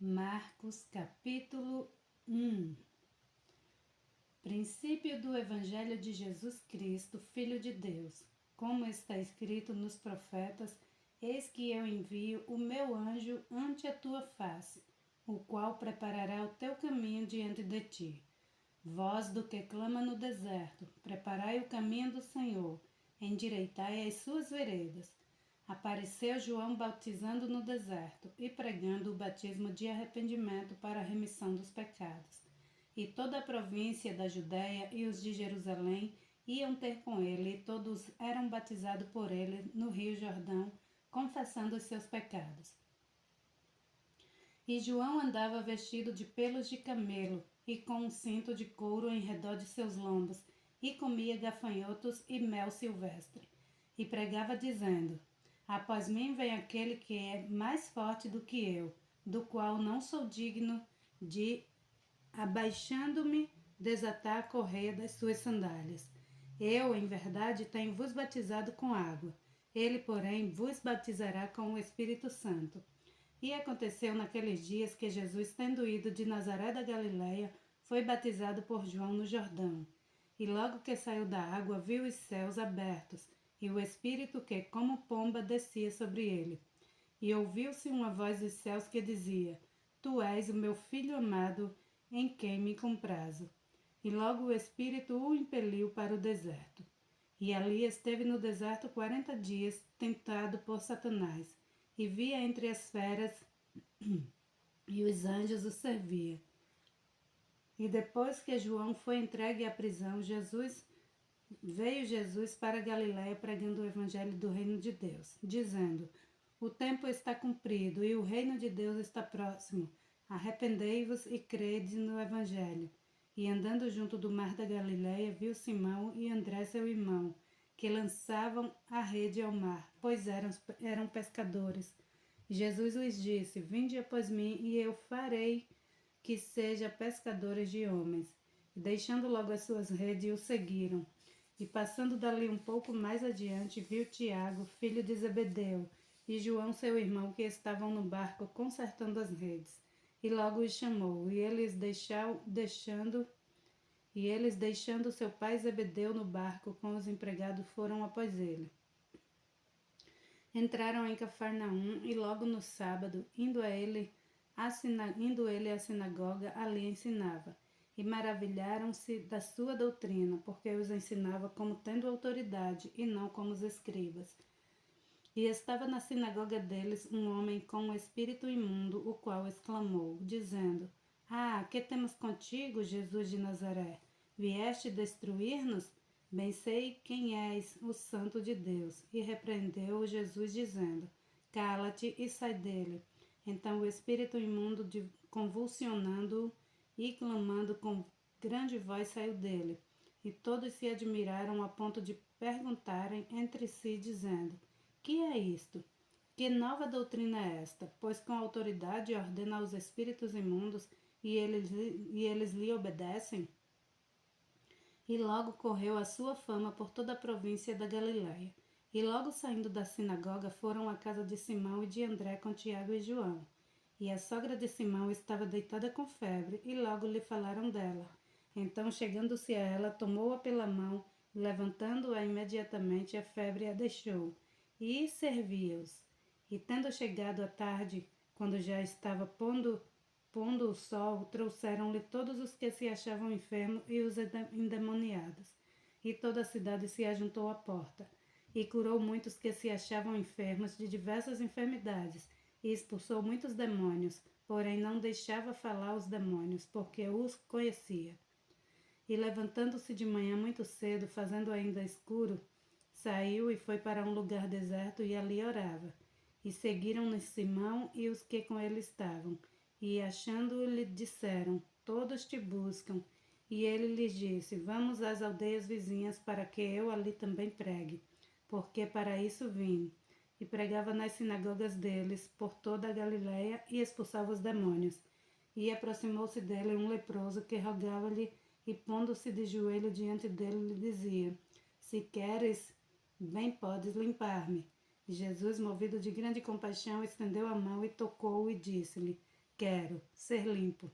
Marcos capítulo 1. Princípio do Evangelho de Jesus Cristo, Filho de Deus. Como está escrito nos profetas, eis que eu envio o meu anjo ante a tua face, o qual preparará o teu caminho diante de ti. Voz do que clama no deserto, preparai o caminho do Senhor, endireitai as suas veredas. Apareceu João batizando no deserto e pregando o batismo de arrependimento para a remissão dos pecados. E toda a província da Judéia e os de Jerusalém iam ter com ele, e todos eram batizados por ele no rio Jordão, confessando os seus pecados. E João andava vestido de pelos de camelo e com um cinto de couro em redor de seus lombos, e comia gafanhotos e mel silvestre. E pregava dizendo: Após mim vem aquele que é mais forte do que eu, do qual não sou digno de, abaixando-me, desatar a correia das suas sandálias. Eu, em verdade, tenho vos batizado com água. Ele, porém, vos batizará com o Espírito Santo. E aconteceu naqueles dias que Jesus, tendo ido de Nazaré da Galileia, foi batizado por João no Jordão. E logo que saiu da água, viu os céus abertos, e o Espírito que, como pomba, descia sobre ele. E ouviu-se uma voz dos céus que dizia: Tu és o meu Filho amado, em quem me comprazo. E logo o Espírito o impeliu para o deserto. E ali esteve no deserto 40 dias, tentado por Satanás, e via entre as feras, e os anjos o serviam. E depois que João foi entregue à prisão, veio Jesus para Galiléia pregando o evangelho do reino de Deus, dizendo: O tempo está cumprido e o reino de Deus está próximo. Arrependei-vos e crede no evangelho. E andando junto do mar da Galiléia, viu Simão e André seu irmão, que lançavam a rede ao mar, pois eram pescadores. Jesus lhes disse: Vinde após mim, e eu farei que seja pescadores de homens. E deixando logo as suas redes, o seguiram. E passando dali um pouco mais adiante, viu Tiago, filho de Zebedeu, e João, seu irmão, que estavam no barco consertando as redes. E logo os chamou, e eles deixando seu pai Zebedeu no barco com os empregados, foram após ele. Entraram em Cafarnaum, e logo no sábado, indo ele à sinagoga, ali ensinava. E maravilharam-se da sua doutrina, porque os ensinava como tendo autoridade, e não como os escribas. E estava na sinagoga deles um homem com um espírito imundo, o qual exclamou, dizendo: Ah, que temos contigo, Jesus de Nazaré? Vieste destruir-nos? Bem sei quem és, o Santo de Deus. E repreendeu Jesus, dizendo: Cala-te e sai dele. Então o espírito imundo, convulsionando-o e clamando com grande voz, saiu dele. E todos se admiraram a ponto de perguntarem entre si, dizendo: Que é isto? Que nova doutrina é esta? Pois com autoridade ordena aos espíritos imundos e eles lhe obedecem? E logo correu a sua fama por toda a província da Galiléia. E logo saindo da sinagoga, foram à casa de Simão e de André com Tiago e João. E a sogra de Simão estava deitada com febre, e logo lhe falaram dela. Então, chegando-se a ela, tomou-a pela mão, levantando-a imediatamente, a febre a deixou, e servia-os. E tendo chegado a tarde, quando já estava pondo o sol, trouxeram-lhe todos os que se achavam enfermos e os endemoniados. E toda a cidade se ajuntou à porta. E curou muitos que se achavam enfermos de diversas enfermidades, e expulsou muitos demônios, porém não deixava falar os demônios, porque os conhecia. E levantando-se de manhã muito cedo, fazendo ainda escuro, saiu e foi para um lugar deserto e ali orava. E seguiram-no Simão e os que com ele estavam. E achando-o lhe disseram: Todos te buscam. E ele lhes disse: Vamos às aldeias vizinhas para que eu ali também pregue, porque para isso vim. E pregava nas sinagogas deles por toda a Galiléia e expulsava os demônios. E aproximou-se dele um leproso que rogava-lhe e, pondo-se de joelho diante dele, lhe dizia: Se queres, bem podes limpar-me. E Jesus, movido de grande compaixão, estendeu a mão e tocou-o e disse-lhe: quero ser limpo.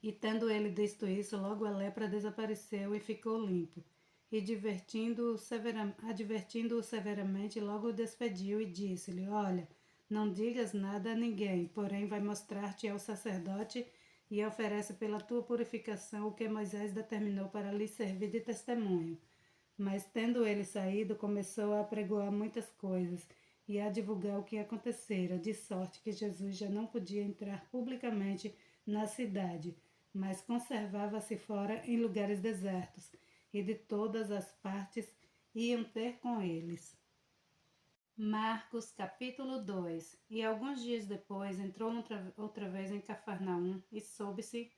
E tendo ele dito isso, logo a lepra desapareceu e ficou limpo. E advertindo-o severamente, logo o despediu e disse-lhe: Olha, não digas nada a ninguém, porém vai mostrar-te ao sacerdote e oferece pela tua purificação o que Moisés determinou para lhe servir de testemunho. Mas tendo ele saído, começou a apregoar muitas coisas e a divulgar o que acontecera, de sorte que Jesus já não podia entrar publicamente na cidade, mas conservava-se fora em lugares desertos, e de todas as partes iam ter com eles. Marcos capítulo 2. E alguns dias depois entrou outra vez em Cafarnaum e soube-se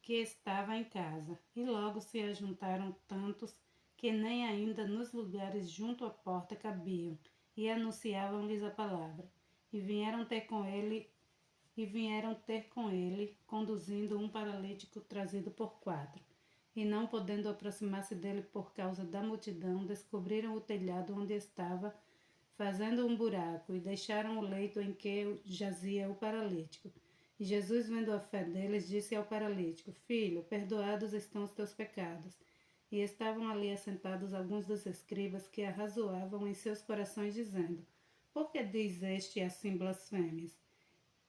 que estava em casa. E logo se ajuntaram tantos que nem ainda nos lugares junto à porta cabiam, e anunciavam-lhes a palavra. E vieram ter com ele, conduzindo um paralítico trazido por 4. E não podendo aproximar-se dele por causa da multidão, descobriram o telhado onde estava, fazendo um buraco, e deixaram o leito em que jazia o paralítico. E Jesus, vendo a fé deles, disse ao paralítico: Filho, perdoados estão os teus pecados. E estavam ali assentados alguns dos escribas que arrazoavam em seus corações, dizendo: Por que diz este assim blasfêmias?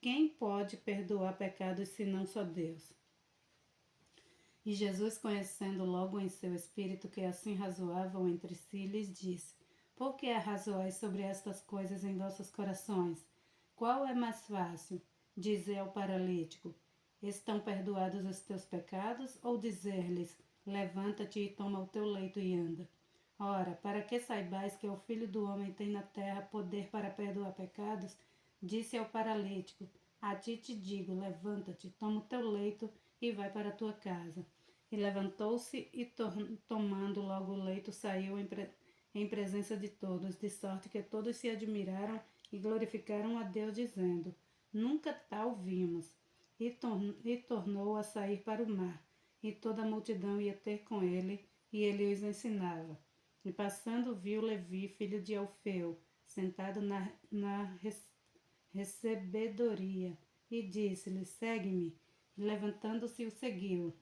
Quem pode perdoar pecados senão só Deus? E Jesus, conhecendo logo em seu espírito que assim razoavam entre si, lhes disse: Por que arrazoais sobre estas coisas em vossos corações? Qual é mais fácil? Dizer ao paralítico: Estão perdoados os teus pecados? Ou dizer-lhes: Levanta-te e toma o teu leito e anda? Ora, para que saibais que o Filho do Homem tem na terra poder para perdoar pecados, disse ao paralítico: A ti te digo, levanta-te, toma o teu leito e vai para a tua casa. E levantou-se e, tomando logo o leito, saiu em presença de todos, de sorte que todos se admiraram e glorificaram a Deus, dizendo: Nunca tal vimos. E tornou a sair para o mar, e toda a multidão ia ter com ele, e ele os ensinava. E passando viu Levi, filho de Alfeu, sentado na recebedoria, e disse-lhe: Segue-me. E levantando-se o seguiu.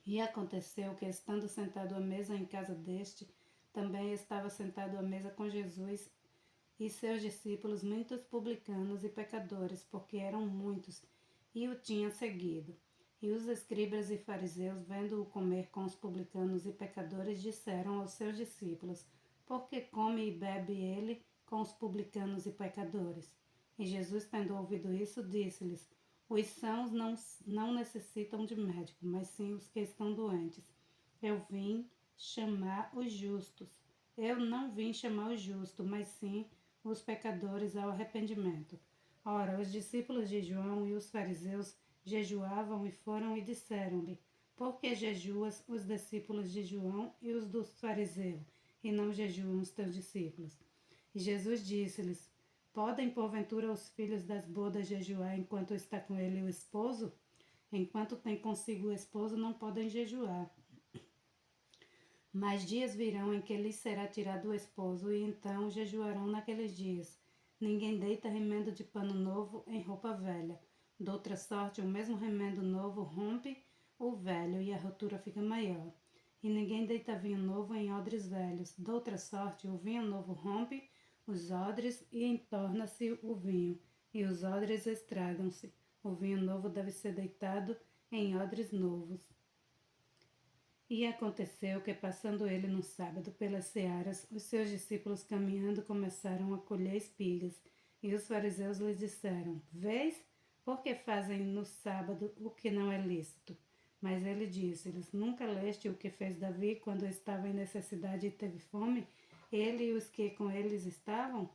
E aconteceu que, estando sentado à mesa em casa deste, também estava sentado à mesa com Jesus e seus discípulos muitos publicanos e pecadores, porque eram muitos, e o tinham seguido. E os escribas e fariseus, vendo-o comer com os publicanos e pecadores, disseram aos seus discípulos: Por que come e bebe ele com os publicanos e pecadores? E Jesus, tendo ouvido isso, disse-lhes: Os sãos não necessitam de médico, mas sim os que estão doentes. Eu vim chamar os justos. Eu não vim chamar os justos, mas sim os pecadores ao arrependimento. Ora, os discípulos de João e os fariseus jejuavam e foram e disseram-lhe: Por que jejuas os discípulos de João e os dos fariseus, e não jejuam os teus discípulos? E Jesus disse-lhes: Podem, porventura, os filhos das bodas jejuar enquanto está com ele o esposo? Enquanto tem consigo o esposo, não podem jejuar. Mas dias virão em que lhes será tirado o esposo, e então jejuarão naqueles dias. Ninguém deita remendo de pano novo em roupa velha. Doutra sorte, o mesmo remendo novo rompe o velho, e a rotura fica maior. E ninguém deita vinho novo em odres velhos. Doutra sorte, o vinho novo rompe os odres e entorna-se o vinho, e os odres estragam-se. O vinho novo deve ser deitado em odres novos. E aconteceu que, passando ele no sábado pelas searas, os seus discípulos caminhando começaram a colher espigas. E os fariseus lhes disseram: Vês, por que fazem no sábado o que não é lícito? Mas ele disse-lhes: Nunca leste o que fez Davi quando estava em necessidade e teve fome? Ele e os que com eles estavam?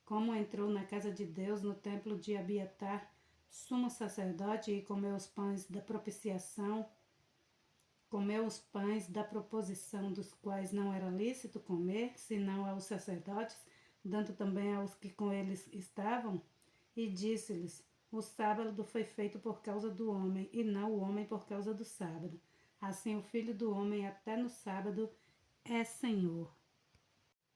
Como entrou na casa de Deus, no templo de Abiatar, sumo sacerdote, e comeu os pães da propiciação, comeu os pães da proposição, dos quais não era lícito comer, senão aos sacerdotes, dando também aos que com eles estavam? E disse-lhes: O sábado foi feito por causa do homem, e não o homem por causa do sábado. Assim o Filho do Homem até no sábado é Senhor.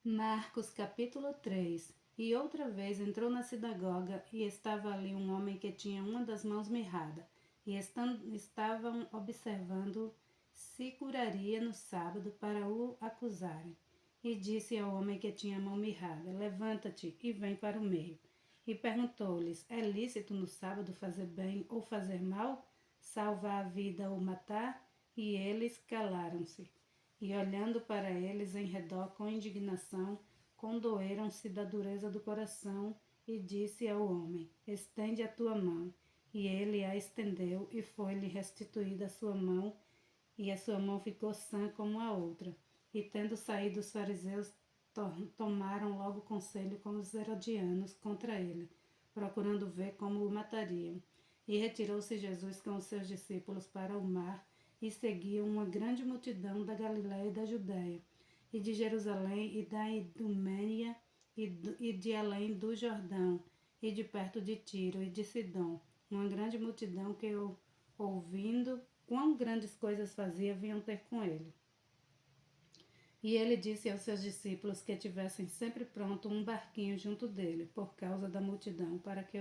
Marcos capítulo 3. E outra vez entrou na sinagoga, e estava ali um homem que tinha uma das mãos mirrada, e estavam observando se curaria no sábado para o acusarem. E disse ao homem que tinha a mão mirrada: Levanta-te e vem para o meio. E perguntou-lhes: É lícito no sábado fazer bem ou fazer mal, salvar a vida ou matar? E eles calaram-se. E olhando para eles em redor com indignação, condoeram-se da dureza do coração, e disse ao homem: Estende a tua mão. E ele a estendeu, e foi-lhe restituída a sua mão, e a sua mão ficou sã como a outra. E tendo saído os fariseus, tomaram logo conselho com os herodianos contra ele, procurando ver como o matariam. E retirou-se Jesus com os seus discípulos para o mar, e seguiam uma grande multidão da Galiléia e da Judéia, e de Jerusalém, e da Idumeia, e de além do Jordão, e de perto de Tiro e de Sidom. Uma grande multidão que, ouvindo quão grandes coisas fazia, vinham ter com ele. E ele disse aos seus discípulos que tivessem sempre pronto um barquinho junto dele, por causa da multidão, para que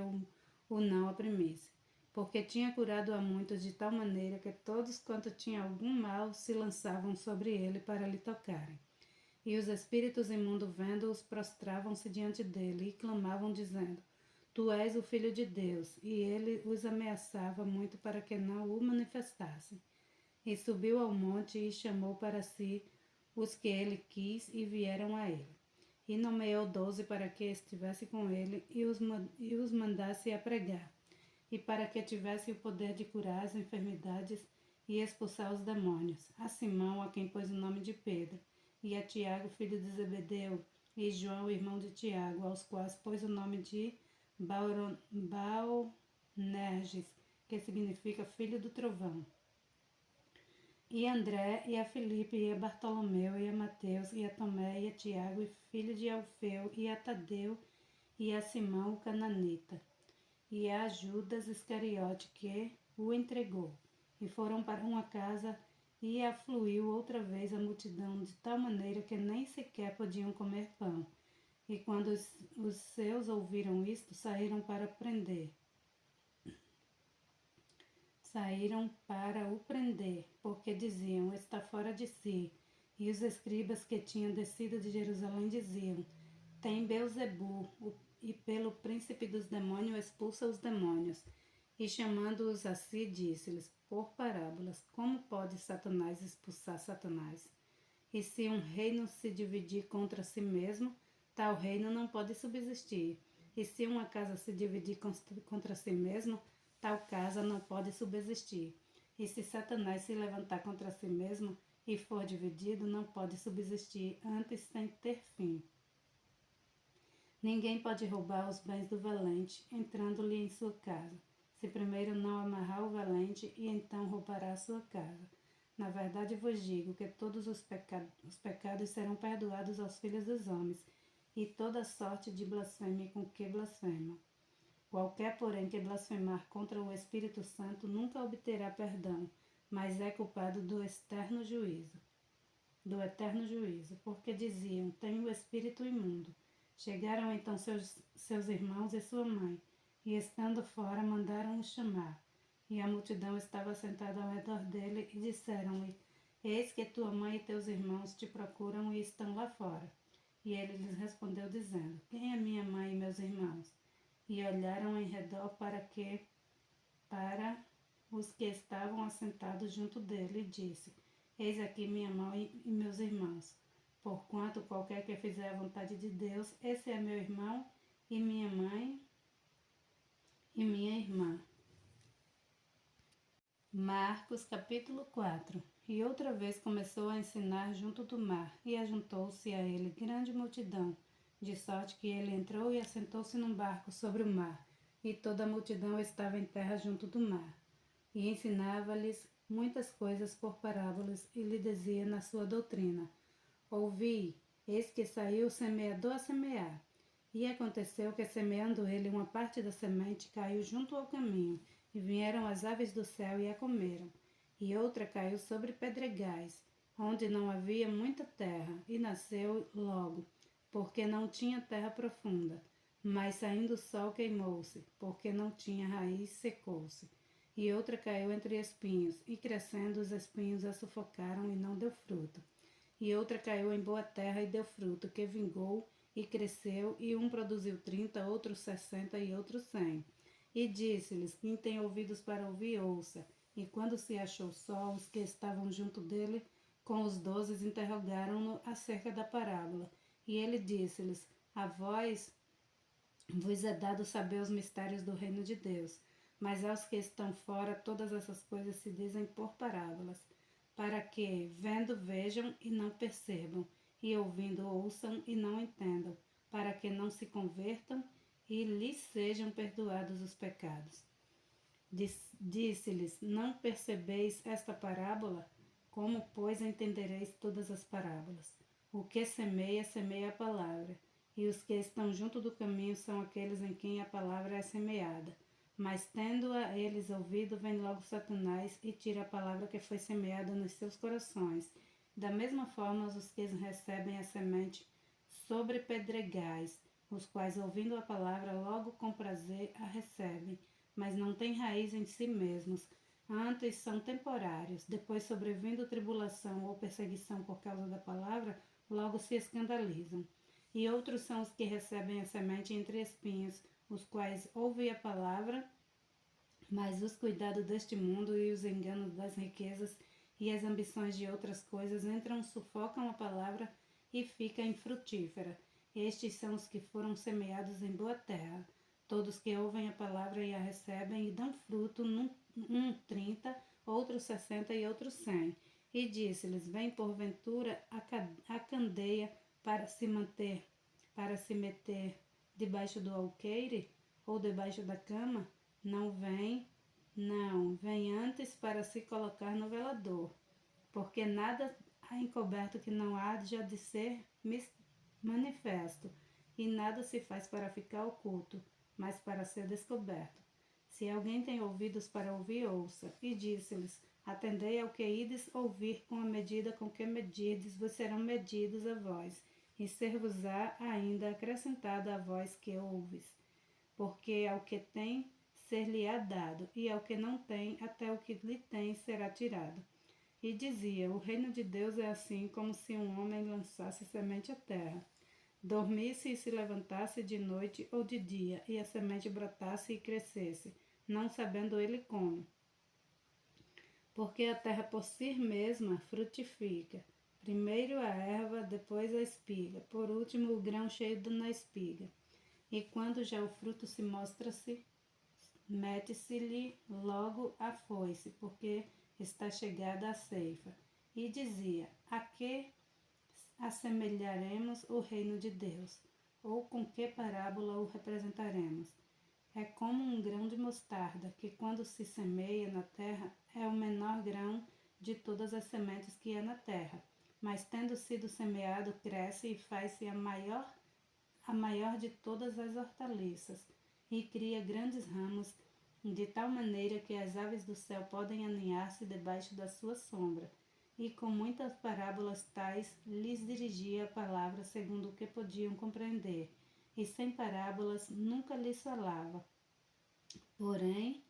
o não oprimisse. Porque tinha curado a muitos de tal maneira que todos quanto tinham algum mal se lançavam sobre ele para lhe tocarem. E os espíritos imundos, vendo-os, prostravam-se diante dele e clamavam, dizendo: Tu és o Filho de Deus. E ele os ameaçava muito para que não o manifestassem. E subiu ao monte e chamou para si os que ele quis, e vieram a ele. E nomeou 12 para que estivesse com ele, e os mandasse a pregar, e para que tivesse o poder de curar as enfermidades e expulsar os demônios. A Simão, a quem pôs o nome de Pedro, e a Tiago, filho de Zebedeu, e João, irmão de Tiago, aos quais pôs o nome de Boanerges, que significa filho do trovão. E a André, e a Filipe, e a Bartolomeu, e a Mateus, e a Tomé, e a Tiago, e filho de Alfeu, e a Tadeu, e a Simão, o cananita, e a Judas Iscariote, que o entregou. E foram para uma casa, e afluiu outra vez a multidão, de tal maneira que nem sequer podiam comer pão. E quando os seus ouviram isto, saíram para o prender, porque diziam: está fora de si. E os escribas que tinham descido de Jerusalém diziam: tem Beelzebu, e pelo príncipe dos demônios expulsa os demônios. E chamando-os a si, disse-lhes por parábolas: como pode Satanás expulsar Satanás? E se um reino se dividir contra si mesmo, tal reino não pode subsistir. E se uma casa se dividir contra si mesmo, tal casa não pode subsistir. E se Satanás se levantar contra si mesmo e for dividido, não pode subsistir antes sem ter fim. Ninguém pode roubar os bens do valente, entrando-lhe em sua casa, se primeiro não amarrar o valente, e então roubará a sua casa. Na verdade vos digo que todos os pecados serão perdoados aos filhos dos homens, e toda sorte de blasfêmia com que blasfemam. Qualquer, porém, que blasfemar contra o Espírito Santo nunca obterá perdão, mas é culpado do eterno juízo, porque diziam: tem o espírito imundo. Chegaram então seus irmãos e sua mãe, e estando fora mandaram-o chamar. E a multidão estava sentada ao redor dele, e disseram-lhe: eis que tua mãe e teus irmãos te procuram e estão lá fora. E ele lhes respondeu dizendo: quem é minha mãe e meus irmãos? E olharam em redor para os que estavam assentados junto dele, e disse: eis aqui minha mãe e meus irmãos. Porquanto qualquer que fizer a vontade de Deus, esse é meu irmão e minha mãe e minha irmã. Marcos capítulo 4. E outra vez começou a ensinar junto do mar, e ajuntou-se a ele grande multidão, de sorte que ele entrou e assentou-se num barco sobre o mar, e toda a multidão estava em terra junto do mar. E ensinava-lhes muitas coisas por parábolas, e lhe dizia na sua doutrina: ouvi, eis que saiu o semeador a semear. E aconteceu que, semeando ele, uma parte da semente caiu junto ao caminho, e vieram as aves do céu e a comeram. E outra caiu sobre pedregais, onde não havia muita terra, e nasceu logo, porque não tinha terra profunda. Mas saindo o sol queimou-se, porque não tinha raiz, secou-se. E outra caiu entre espinhos, e crescendo os espinhos a sufocaram e não deu fruto. E outra caiu em boa terra e deu fruto, que vingou e cresceu, e um produziu 30, outro 60 e outro 100. E disse-lhes: quem tem ouvidos para ouvir, ouça. E quando se achou só, os que estavam junto dele, com os 12, interrogaram-no acerca da parábola. E ele disse-lhes: a vós vos é dado saber os mistérios do reino de Deus, mas aos que estão fora todas essas coisas se dizem por parábolas, para que, vendo, vejam e não percebam, e ouvindo, ouçam e não entendam, para que não se convertam e lhes sejam perdoados os pecados. Disse-lhes: não percebeis esta parábola? Como, pois, entendereis todas as parábolas? O que semeia, semeia a palavra. E os que estão junto do caminho são aqueles em quem a palavra é semeada. Mas, tendo-a eles ouvido, vem logo Satanás e tira a palavra que foi semeada nos seus corações. Da mesma forma, os que recebem a semente sobre pedregais, os quais, ouvindo a palavra, logo com prazer a recebem, mas não têm raiz em si mesmos. Antes são temporários, depois, sobrevindo tribulação ou perseguição por causa da palavra, logo se escandalizam. E outros são os que recebem a semente entre espinhos, os quais ouvem a palavra, mas os cuidados deste mundo e os enganos das riquezas e as ambições de outras coisas entram, sufocam a palavra e fica infrutífera. Estes são os que foram semeados em boa terra. Todos que ouvem a palavra e a recebem e dão fruto, um 30, outro 60 e outro 100. E disse-lhes: vem porventura a candeia para se meter debaixo do alqueire ou debaixo da cama? Não vem, não, vem antes para se colocar no velador, porque nada há encoberto que não haja de ser manifesto, e nada se faz para ficar oculto, mas para ser descoberto. Se alguém tem ouvidos para ouvir, ouça. E disse-lhes: atendei ao que ides ouvir, com a medida com que medirdes, vos serão medidos a vós, e ser-vos-á ainda acrescentado a vós que ouves. Porque ao que tem, ser-lhe-á dado, e ao que não tem, até o que lhe tem será tirado. E dizia: o reino de Deus é assim como se um homem lançasse semente à terra. Dormisse e se levantasse de noite ou de dia, e a semente brotasse e crescesse, não sabendo ele como. Porque a terra por si mesma frutifica. Primeiro a erva, depois a espiga, por último o grão cheio na espiga. E quando já o fruto se mostra-se, mete-se-lhe logo a foice, porque está chegada a ceifa. E dizia: a que assemelharemos o reino de Deus? Ou com que parábola o representaremos? É como um grão de mostarda, que quando se semeia na terra, é o menor grão de todas as sementes que há na terra. Mas tendo sido semeado, cresce e faz-se a maior de todas as hortaliças, e cria grandes ramos, de tal maneira que as aves do céu podem aninhar-se debaixo da sua sombra. E com muitas parábolas tais lhes dirigia a palavra segundo o que podiam compreender, e sem parábolas nunca lhes falava. Porém,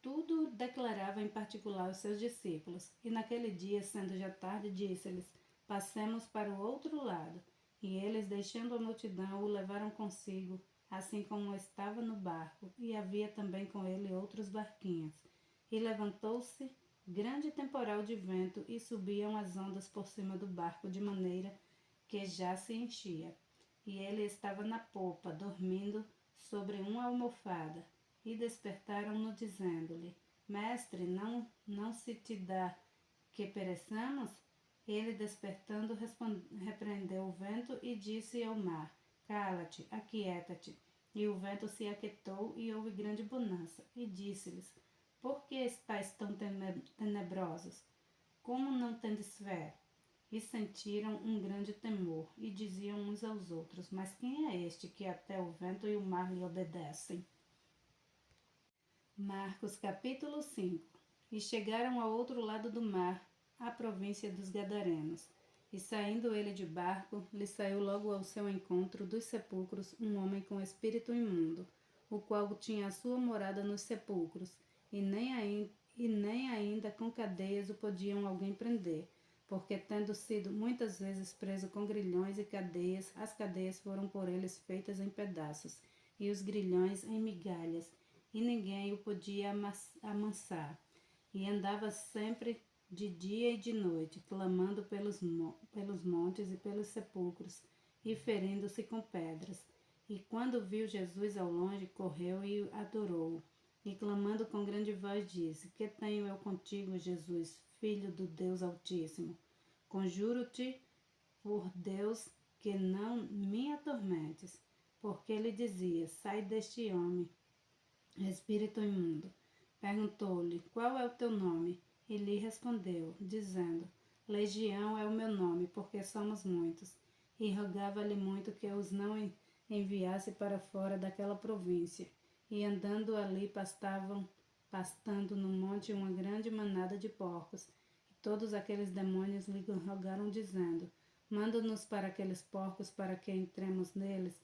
tudo declarava em particular aos seus discípulos. E naquele dia, sendo já tarde, disse-lhes: passemos para o outro lado. E eles, deixando a multidão, o levaram consigo, assim como estava no barco, e havia também com ele outros barquinhos. E levantou-se grande temporal de vento, e subiam as ondas por cima do barco, de maneira que já se enchia. E ele estava na popa, dormindo sobre uma almofada. E despertaram-no, dizendo-lhe: mestre, não se te dá que pereçamos? Ele, despertando, repreendeu o vento e disse ao mar: cala-te, aquieta-te. E o vento se aquietou e houve grande bonança. E disse-lhes: por que estáis tão tenebrosos? Como não tendes fé? E sentiram um grande temor, e diziam uns aos outros: mas quem é este que até o vento e o mar lhe obedecem? Marcos capítulo 5. E chegaram ao outro lado do mar, à província dos Gadarenos. E saindo ele de barco, lhe saiu logo ao seu encontro dos sepulcros um homem com espírito imundo, o qual tinha a sua morada nos sepulcros, e nem ainda com cadeias o podiam alguém prender, porque tendo sido muitas vezes preso com grilhões e cadeias, as cadeias foram por eles feitas em pedaços, e os grilhões em migalhas, e ninguém o podia amansar. E andava sempre de dia e de noite, clamando pelos montes e pelos sepulcros, e ferindo-se com pedras. E quando viu Jesus ao longe, correu e adorou-o. E clamando com grande voz disse: Que tenho eu contigo, Jesus, Filho do Deus Altíssimo? Conjuro-te por Deus que não me atormentes. Porque ele dizia: Sai deste homem, espírito imundo. Perguntou-lhe: Qual é o teu nome? E lhe respondeu, dizendo: Legião é o meu nome, porque somos muitos. E rogava-lhe muito que os não enviasse para fora daquela província. E andando ali pastando no monte uma grande manada de porcos. E todos aqueles demônios lhe rogaram, dizendo: Manda-nos para aqueles porcos, para que entremos neles.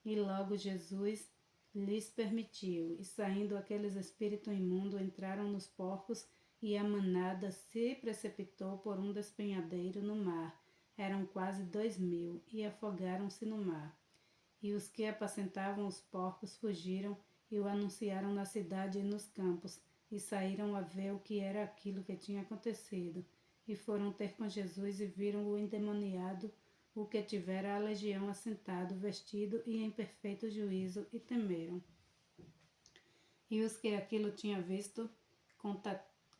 E logo Jesus lhes permitiu, e saindo aqueles espíritos imundos entraram nos porcos, e a manada se precipitou por um despenhadeiro no mar. Eram quase 2000, e afogaram-se no mar. E os que apacentavam os porcos fugiram e o anunciaram na cidade e nos campos, e saíram a ver o que era aquilo que tinha acontecido. E foram ter com Jesus e viram o endemoniado, o que tivera a legião assentado, vestido e em perfeito juízo, e temeram. E os que aquilo tinham visto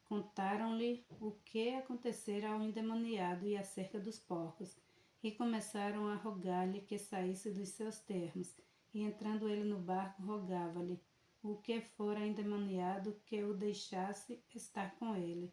contaram-lhe o que acontecera ao endemoniado e acerca dos porcos, e começaram a rogar-lhe que saísse dos seus termos. E entrando ele no barco, rogava-lhe o que fora endemoniado que o deixasse estar com ele.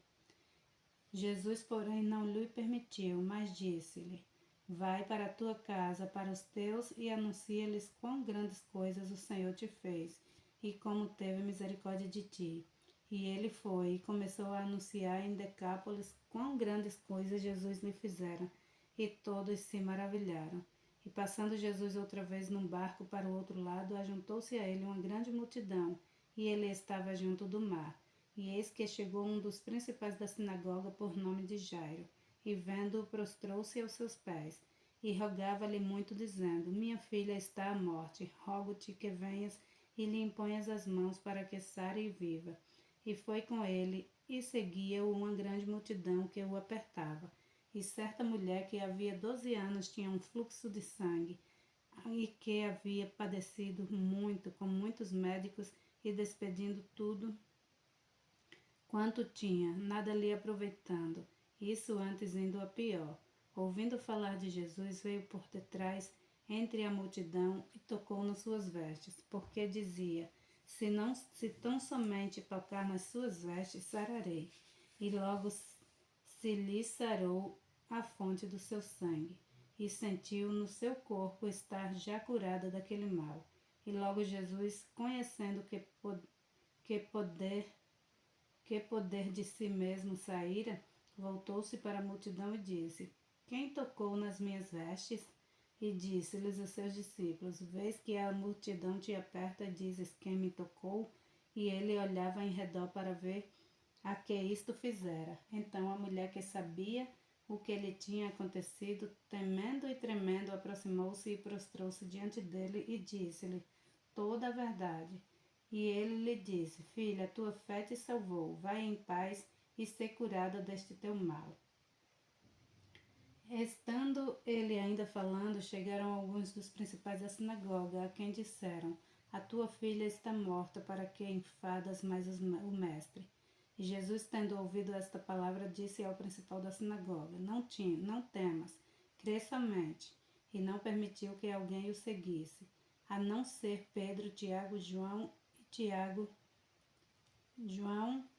Jesus, porém, não lhe permitiu, mas disse-lhe: Vai para a tua casa, para os teus, e anuncia-lhes quão grandes coisas o Senhor te fez, e como teve misericórdia de ti. E ele foi e começou a anunciar em Decápolis quão grandes coisas Jesus lhe fizera, e todos se maravilharam. E passando Jesus outra vez num barco para o outro lado, ajuntou-se a ele uma grande multidão, e ele estava junto do mar. E eis que chegou um dos principais da sinagoga, por nome de Jairo, e vendo-o prostrou-se aos seus pés, e rogava-lhe muito, dizendo: Minha filha está à morte, rogo-te que venhas e lhe imponhas as mãos para que sare e viva. E foi com ele, e seguia-o uma grande multidão que o apertava. E certa mulher que havia 12 anos tinha um fluxo de sangue, e que havia padecido muito com muitos médicos, e despedindo tudo quanto tinha, nada lhe aproveitando, isso antes indo a pior. Ouvindo falar de Jesus, veio por detrás, entre a multidão, e tocou nas suas vestes, porque dizia: se tão somente tocar nas suas vestes, sararei. E logo se lhe sarou a fonte do seu sangue, e sentiu no seu corpo estar já curada daquele mal. E logo Jesus, conhecendo que poder de si mesmo saíra, voltou-se para a multidão e disse: Quem tocou nas minhas vestes? E disse-lhes os seus discípulos: Vês que a multidão te aperta e dizes: Quem me tocou? E ele olhava em redor para ver a que isto fizera. Então a mulher, que sabia o que lhe tinha acontecido, temendo e tremendo, aproximou-se e prostrou-se diante dele e disse-lhe toda a verdade. E ele lhe disse: Filha, tua fé te salvou. Vai em paz e ser curada deste teu mal. Estando ele ainda falando, chegaram alguns dos principais da sinagoga, a quem disseram: A tua filha está morta, para que enfadas mais o mestre? E Jesus, tendo ouvido esta palavra, disse ao principal da sinagoga: Não temas, crê somente. E não permitiu que alguém o seguisse, a não ser Pedro, João,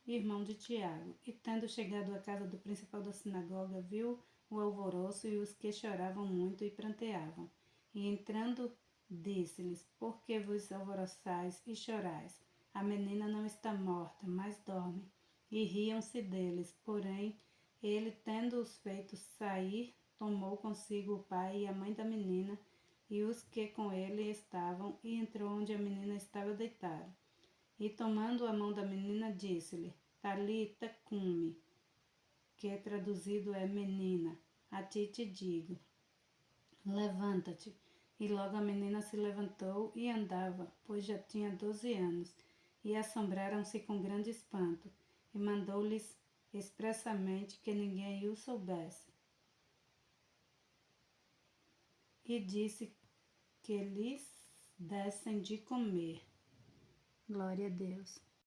irmão de Tiago. E tendo chegado à casa do principal da sinagoga, viu o alvoroço e os que choravam muito e pranteavam. E entrando, disse-lhes: Por que vos alvoroçais e chorais? A menina não está morta, mas dorme. E riam-se deles. Porém, ele, tendo-os feito sair, tomou consigo o pai e a mãe da menina e os que com ele estavam, e entrou onde a menina estava deitada. E tomando a mão da menina, disse-lhe: Talita cumi, que traduzido é menina, a ti te digo, levanta-te. E logo a menina se levantou e andava, pois já tinha 12 anos, e assombraram-se com grande espanto, e mandou-lhes expressamente que ninguém o soubesse. E disse que lhes dessem de comer. Glória a Deus.